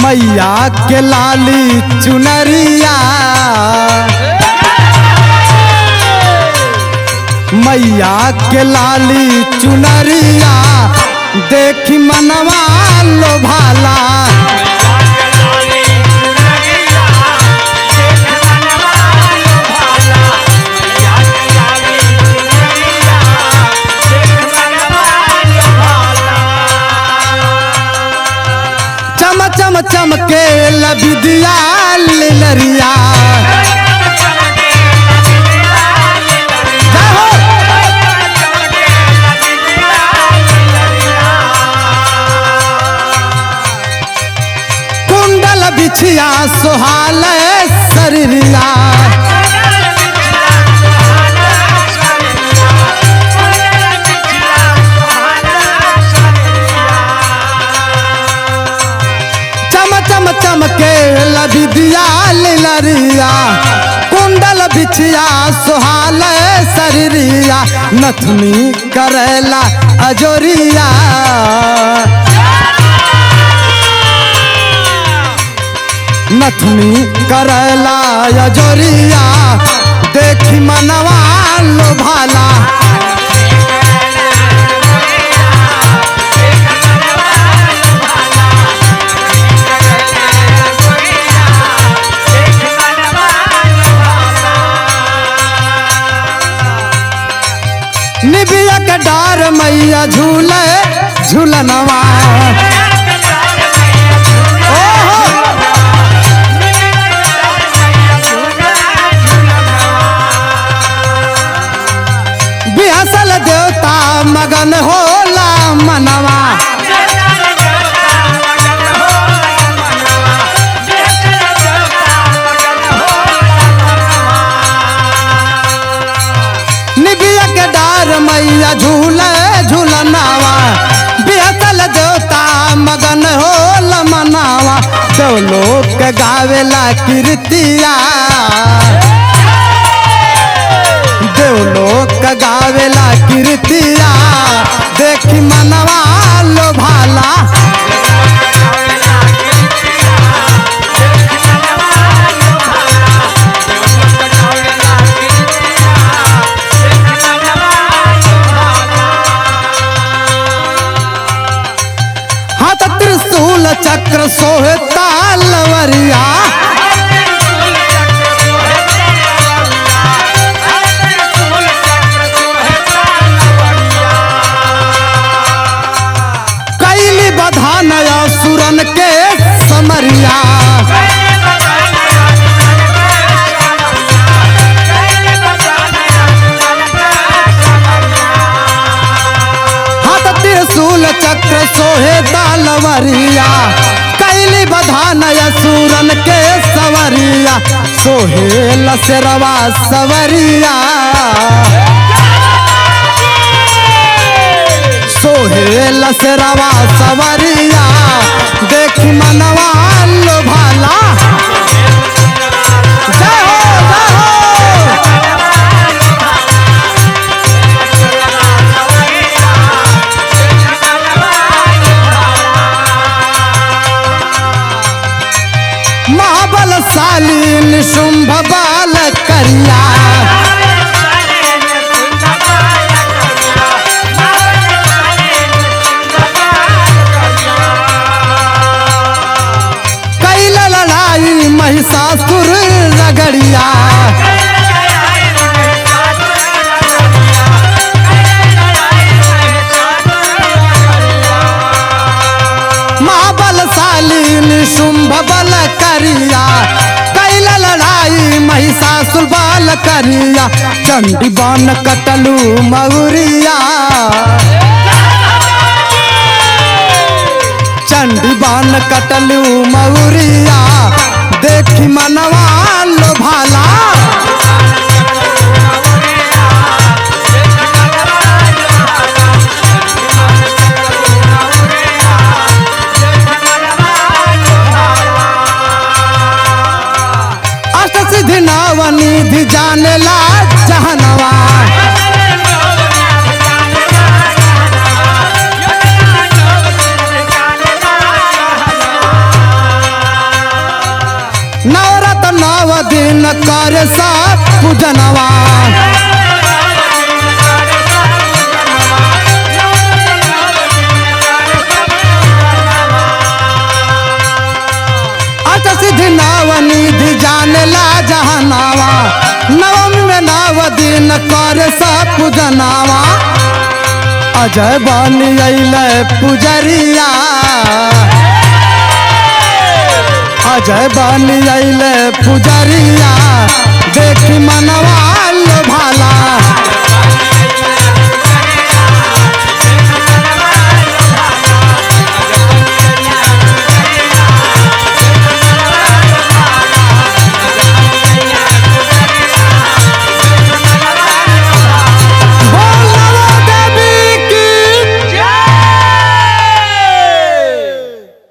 मैया के लाली चुनरिया, मैया के लाली चुनरिया देखी मनवा लो भाला। चम चम चमके लबिदिया लरिया, कुंडल बिछिया सुहाल शरीरिया, चम चमके लबिदिया लरिया, कुंडल बिछिया सुहाल शरीरिया, नथनी करेला अजोरिया, नथनी करेला अजोरिया देखी मनवा लो भाला। निबिया के डार मैया झूले झूलनवा, बिहसल देवता मगन होला मनवा, निबिया के डार मैया झूले झूलनावा, बिहसल देवता मगन होला मनावा, देवलोक के गावेला कीर्तिया, देवलोक का गावेला कीर्तिया देखी मनवा लो भाला। हाथ त्रिशूल चक्र सोहे तलवरिया, नया सुरन के समरिया, हाथ त्रिशूल चक्र सोहे तलवरिया, कैली बधान सुरन के सवरिया, सोहे लसरवा सवरिया, सोहे लसरवा सवरिया देखी मनवा लो भाला। जय हो जय हो, महाबलशाली निशुंभ बाल करिया, महिषासुर रगड़िया, महाबलशाली निशुंभ बल करिया, कैल लड़ाई महिषासुर बाल करिया, चंडी बाण कटलू मौरिया, चंडी बाण कटलू मौरिया देखी मनवा लो भाला। अष्टसिद्धि नवनिधि जानेला जहनवा, अष्ट सिद्धि नव निधि जानेला जहनावा नवमी में नव दिन कर सब पूजनावा अजय बनी अइले पुजरिया अजय बनी अइले पुजरिया देखी मनवा